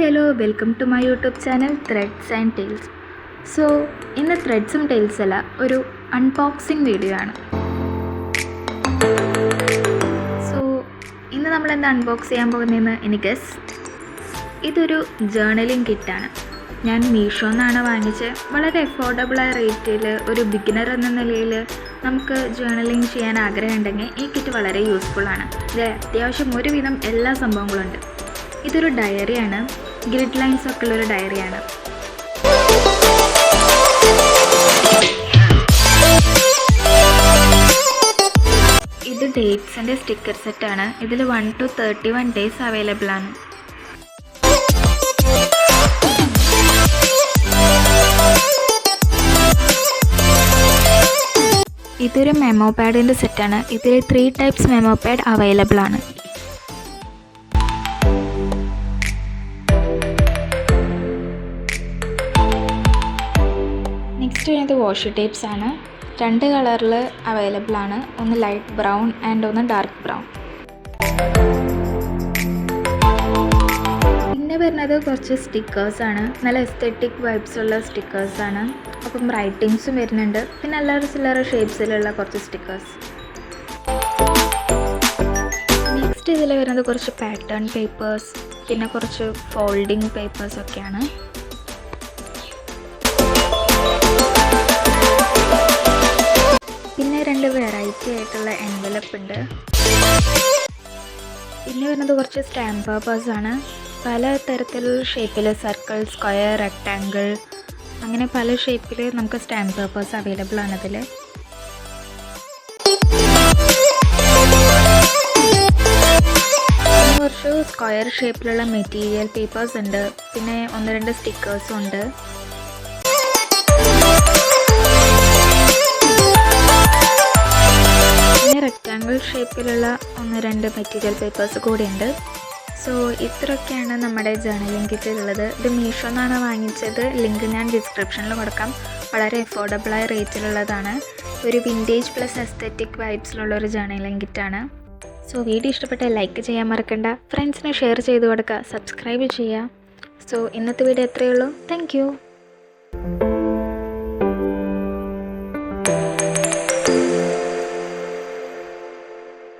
Hello welcome to my YouTube channel threads and tales. So ഇന്ന് ത്രെഡ്സും tales അല്ല, ഒരു അൺബോക്സിങ് വീഡിയോ ആണ്. സോ ഇന്ന് നമ്മൾ എന്താ അൺബോക്സ് ചെയ്യാൻ പോകുന്നതെന്ന് എനിക്ക് ഇതൊരു ജേർണലിംഗ് കിറ്റാണ്. ഞാൻ മീഷോന്നാണ് വാങ്ങിച്ചത്. വളരെ അഫോർഡബിളായ റേറ്റിൽ ഒരു ബിഗിനർ എന്ന നിലയിൽ നമുക്ക് ജേർണലിംഗ് ചെയ്യാൻ ആഗ്രഹമുണ്ടെങ്കിൽ ഈ കിറ്റ് വളരെ യൂസ്ഫുള്ളാണ്. ഇത് അത്യാവശ്യം ഒരുവിധം എല്ലാ സംഭവങ്ങളുണ്ട്. ഇതൊരു ഡയറിയാണ്, ഗ്രിഡ് ലൈൻസ് ഒക്കെ ഉള്ളൊരു ഡയറിയാണ്. ഇത് ഡേറ്റ്സിൻ്റെ സ്റ്റിക്കർ സെറ്റാണ്. ഇതിൽ 1 to 31 days അവൈലബിൾ ആണ്. ഇതൊരു മെമോ പാഡിൻ്റെ സെറ്റാണ്. ഇതിൽ 3 types മെമോ പാഡ് അവൈലബിൾ ആണ്. നെക്സ്റ്റ് വരുന്നത് വാഷി ടേപ്സ് ആണ്. 2 കളറിൽ അവൈലബിൾ ആണ്. ഒന്ന് ലൈറ്റ് ബ്രൗൺ ആൻഡ് ഒന്ന് ഡാർക്ക് ബ്രൗൺ. പിന്നെ വരുന്നത് കുറച്ച് സ്റ്റിക്കേഴ്സാണ്. നല്ല എസ്തെറ്റിക് വൈബ്സ് ഉള്ള സ്റ്റിക്കേഴ്സാണ്. അപ്പം റൈറ്റിങ്സും വരുന്നുണ്ട്. പിന്നെ അല്ലറ ചില്ലറ ഷേപ്സിലുള്ള കുറച്ച് സ്റ്റിക്കേഴ്സ്. നെക്സ്റ്റ് ഇതിൽ വരുന്നത് കുറച്ച് പാറ്റേൺ പേപ്പേഴ്സ്, പിന്നെ കുറച്ച് ഫോൾഡിങ് പേപ്പേഴ്സൊക്കെയാണ്. പിന്നെ 2 വെറൈറ്റി ആയിട്ടുള്ള എൻവലപ്പ് ഉണ്ട്. പിന്നെ വരുന്നത് കുറച്ച് സ്റ്റാമ്പ് പേപ്പേഴ്സാണ്. പല തരത്തിലുള്ള ഷേപ്പിൽ, സർക്കിൾ, സ്ക്വയർ, റെക്റ്റാങ്കിൾ, അങ്ങനെ പല ഷേപ്പിൽ നമുക്ക് സ്റ്റാമ്പ് പേപ്പേഴ്സ് അവൈലബിൾ ആണ് ഇതിൽ. കുറച്ച് സ്ക്വയർ ഷേപ്പിലുള്ള മെറ്റീരിയൽ പേപ്പേഴ്സ് ഉണ്ട്. പിന്നെ 1-2 സ്റ്റിക്കേഴ്സും ഉണ്ട്. പിന്നെ റെക്റ്റാങ്കിൾ ഷേപ്പിലുള്ള 1-2 മെറ്റീരിയൽ പേപ്പേഴ്സ് കൂടി ഉണ്ട്. സോ ഇത്രയൊക്കെയാണ് നമ്മുടെ ജേർണലിംഗ് കിറ്റിലുള്ളത്. ഇത് മീഷോന്നാണ് വാങ്ങിച്ചത്. ലിങ്ക് ഞാൻ ഡിസ്ക്രിപ്ഷനിൽ കൊടുക്കാം. വളരെ അഫോർഡബിളായ റേറ്റിലുള്ളതാണ്. ഒരു വിൻറ്റേജ് പ്ലസ് എസ്തെറ്റിക് വൈബ്സിലുള്ള ഒരു ജേർണലിംഗ് കിറ്റാണ്. സോ വീഡിയോ ഇഷ്ടപ്പെട്ടാൽ ലൈക്ക് ചെയ്യാൻ മറക്കണ്ട. ഫ്രണ്ട്സിന് ഷെയർ ചെയ്ത് കൊടുക്കുക, സബ്സ്ക്രൈബ് ചെയ്യുക. സോ ഇന്നത്തെ വീഡിയോ എത്രയേ ഉള്ളൂ. Thank you.